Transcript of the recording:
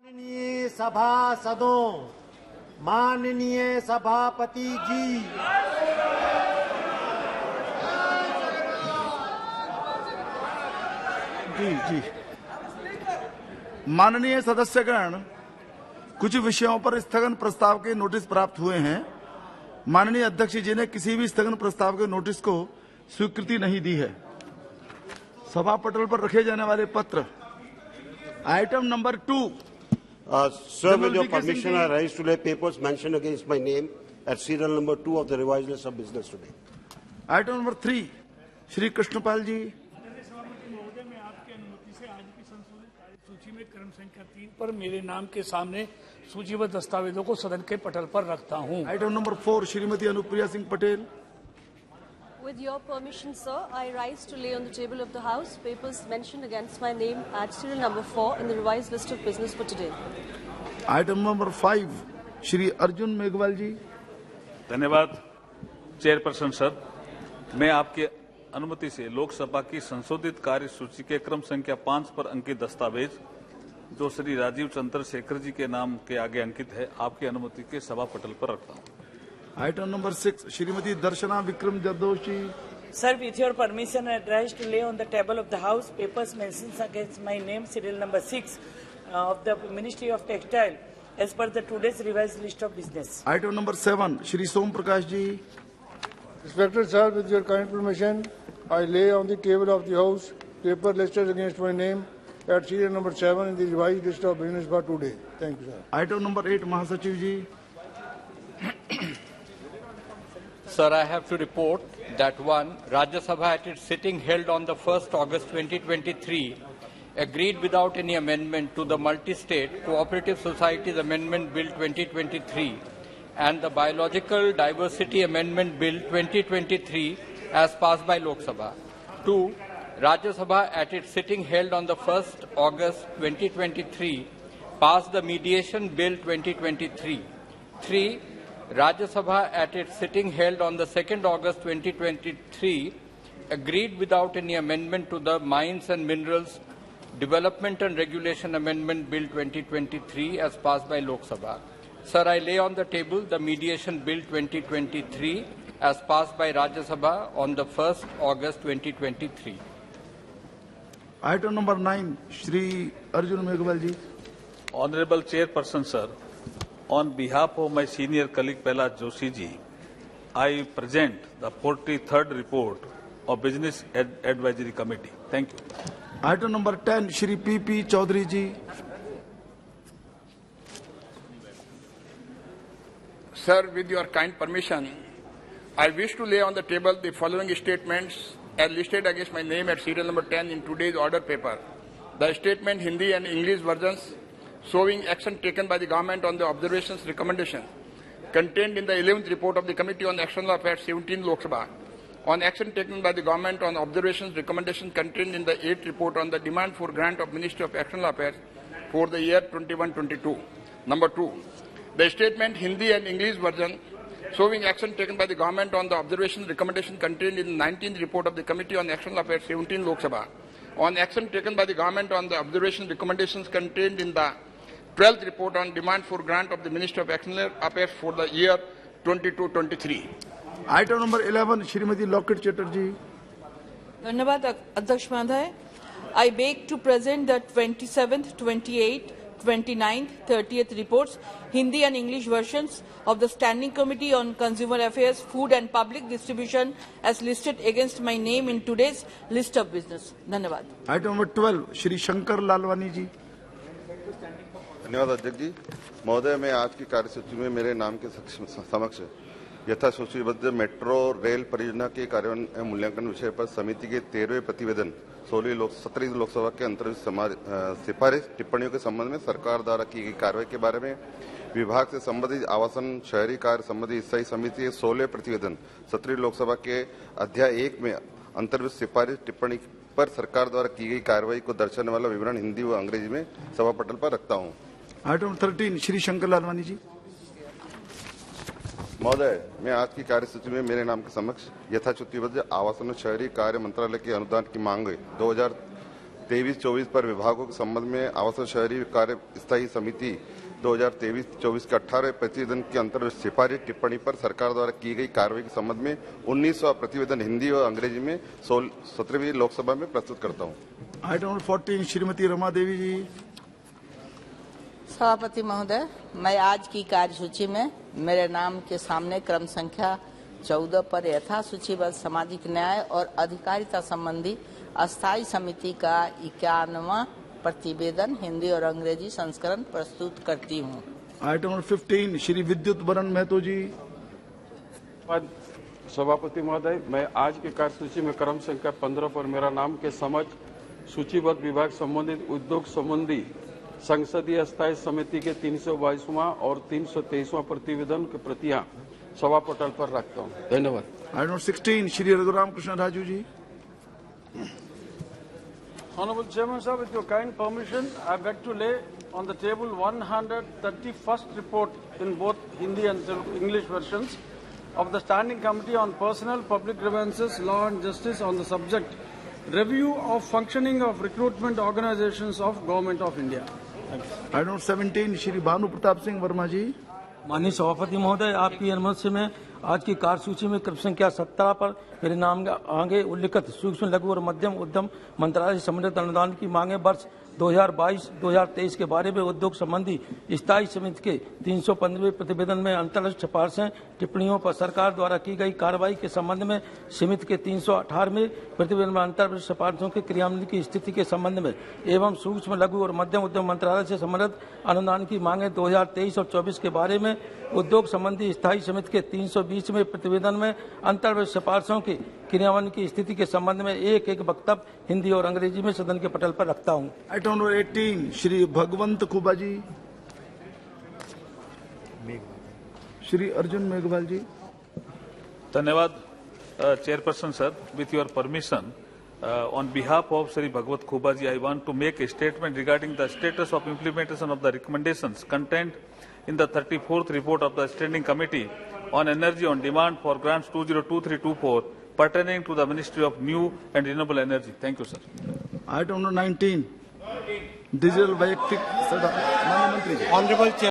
माननीय सभासदों, माननीय सभापति जी, जी माननीय सदस्यगण, कुछ विषयों पर स्थगन प्रस्ताव के नोटिस प्राप्त हुए हैं। माननीय अध्यक्ष जी ने किसी भी स्थगन प्रस्ताव के नोटिस को स्वीकृति नहीं दी है। सभा पटल पर रखे जाने वाले पत्र item number 2। Sir, with your permission, I rise to lay papers mentioned against my name at serial number 2 of the revised list of business today. Item number 3 Shri Krishnapal ji. महोदय, मैं आपकी अनुमति से आज की संशोधित कार्यसूची में क्रम संख्या 3 पर मेरे नाम के सामने सूचीबद्ध दस्तावेजों को सदन के पटल पर रखता हूं। Item number 4 Shrimati Anupriya Singh Patel. With your permission, sir, I rise to lay on the table of the House papers mentioned against my name at serial number 4 in the revised list of business for today. Item number 5 Shri Arjun Meghwal ji. धन्यवाद chairperson sir. मैं आपकी अनुमति से लोकसभा की संशोधित कार्यसूची के क्रम संख्या 5 पर अंकित दस्तावेज जो श्री राजीव चंद्रशेखर जी के नाम के आगे अंकित है, आपकी अनुमति के सभा पटल पर रखता हूं। Item number 6 Shrimati Darshana Vikram Jardosh ji. Sir, with your permission, I rise to lay on the table of the House papers mentioned against my name, serial number 6 of the Ministry of Textile, as per the today's revised list of business. Item number 7 Shri Som Prakash ji. Inspector sir, with your kind permission, I lay on the table of the House paper listed against my name at serial number 7 in the revised list of business for today. Thank you, sir. Item number 8 महासचिव जी। Sir, I have to report that 1. Rajya Sabha at its sitting held on the 1st August 2023 agreed without any amendment to the Multi-State Cooperative Societies Amendment Bill 2023 and the Biological Diversity Amendment Bill 2023 as passed by Lok Sabha. 2. Rajya Sabha at its sitting held on the 1st August 2023 passed the Mediation Bill 2023. 3. Rajya Sabha at its sitting held on the 2nd August 2023 agreed without any amendment to the Mines and Minerals Development and Regulation Amendment Bill 2023 as passed by Lok Sabha. Sir, I lay on the table the Mediation Bill 2023 as passed by Rajya Sabha on the 1st August 2023. Item number 9 Shri Arjun Meghwal ji. Honorable Chairperson sir, on behalf of my senior colleague Prahlad Joshi ji, I present the 43rd report of Business Advisory Committee. Thank you. Item number 10 Shri P Choudhary ji. Sir, with your kind permission, I wish to lay on the table the following statements as listed against my name at serial number 10 in today's order paper. The statement Hindi and English versions showing action taken by the government on the observations recommendations contained in the 11th report of the Committee on External Affairs 17 Lok Sabha, on action taken by the government on observations recommendations contained in the 8th report on the demand for grant of Ministry of External Affairs for the year 21-22. Number 2, the statement Hindi and English version showing action taken by the government on the observations recommendation contained in the 19th report of the Committee on External Affairs 17 Lok Sabha, on action taken by the government on the observations recommendations contained in the 12th report on demand for grant of the Ministry of External Affairs for the year 22-23. Item number 11 Shrimati locket Chatterjee. धन्यवाद अध्यक्ष महोदय। I beg to present the 27th, 28th, 29th, 30th reports, Hindi and English versions of the Standing Committee on Consumer Affairs, Food and Public Distribution as listed against my name in today's list of business. धन्यवाद। Item number 12 Shri Shankar Lalwani जी। धन्यवाद अध्यक्ष जी। महोदय, मैं आज की कार्यसूची में मेरे नाम के समक्ष यथा सूचीबद्ध मेट्रो रेल परियोजना के कार्यान्वयन एवं मूल्यांकन विषय पर समिति के 13वें प्रतिवेदन 17 लोकसभा के अंतर्गत सिफारिश टिप्पणियों के संबंध में सरकार द्वारा की गई कार्रवाई के बारे में विभाग से संबंधित आवासन शहरी कार्य संबंधी स्थायी समिति के 16 प्रतिवेदन 17 लोकसभा के अध्याय 1 में अंतर्गत सिफारिश टिप्पणी पर सरकार द्वारा की गई कार्रवाई को दर्शाने वाला विवरण हिंदी व अंग्रेजी में सभा पटल पर रखता हूं। आइटम 13 श्री शंकर लालवानी जी। महोदय, मैं आज की कार्यसूची में मेरे नाम के समक्ष यथासूचीबद्ध आवासन और शहरी कार्य मंत्रालय के अनुदान की मांग 23-24 पर विभागों के संबंध में आवास शहरी कार्य स्थायी समिति 2023-24 के 18 प्रतिवेदन के अंतर्गत सिफारिश टिप्पणी पर सरकार द्वारा की गई कार्रवाई के संबंध में 19वां प्रतिवेदन हिंदी और अंग्रेजी में 17वीं लोकसभा में प्रस्तुत करता हूं। आइटम नंबर 14 श्रीमती रमा देवी जी। सभापति महोदय, मैं आज की कार्यसूची में मेरे नाम के सामने क्रम संख्या 14 पर यथा सूचीबद्ध सामाजिक न्याय और अधिकारिता संबंधी अस्थायी समिति का 51वां प्रतिवेदन हिंदी और अंग्रेजी संस्करण प्रस्तुत करती हूँ। आइटम नंबर 15 श्री विद्युत बरन महतो जी। सभापति महोदय, मैं आज की कार्यसूची में क्रम संख्या 15 पर मेरा नाम के समझ सूचीबद्ध विभाग संबंधित उद्योग संबंधी संसदीय अस्थायी समिति के 322वां और 323वां प्रतिवेदन की प्रतियां सभा पटल पर रखता हूं। धन्यवाद। Item number 16 Shri Raghuram Krishna Raju ji. Honorable Chairman, sir, with your kind permission, I beg to lay on the table 131st report in both Hindi and English versions of the Standing Committee on Personnel, Public Grievances, Law and Justice on the subject Review of Functioning of Recruitment Organizations of Government of India. Item number 17 Shri Bhanu Pratap Singh Verma ji. माननीय सभापति महोदय, आपकी अनुमति से मैं आज की कार्यसूची में क्रम संख्या 17 पर मेरे नाम आगे उल्लिखित सूक्ष्म लघु और मध्यम उद्यम मंत्रालय से संबंधित अनुदान की मांगे वर्ष 2022-2023 के बारे में उद्योग संबंधी स्थायी समिति के 315वें प्रतिवेदन में अंतर्गत सिफारिशें टिप्पणियों पर सरकार द्वारा की गई कार्रवाई के संबंध में समिति के 318वें प्रतिवेदन में अंतर्गत सिफारिशों के क्रियान्वयन की स्थिति के संबंध में एवं सूक्ष्म लघु और मध्यम उद्यम मंत्रालय से संबंधित अनुदान की मांगे 2023 और 24 के बारे में उद्योग संबंधी स्थायी समिति के 320वें प्रतिवेदन में अंतर्गत सिफारिशों की क्रियान्वयन की स्थिति के संबंध में एक वक्तव्य हिंदी और अंग्रेजी में सदन के पटल पर रखता हूं। आइटम नंबर 18 श्री भगवंत खुबा जी। श्री अर्जुन मेघवाल जी। धन्यवाद chairperson sir, with your permission on behalf of Shri Bhagwat Khuba ji, I want to make a statement regarding the status of implementation of the recommendations contained in the 34th report of the Standing Committee on Energy on Demand for Grants 2023-24 pertaining to the Ministry of New and Renewable Energy. Thank you, sir. Item number 19 digital वैयक्तिक सदा माननीय मंत्री जी। Honorable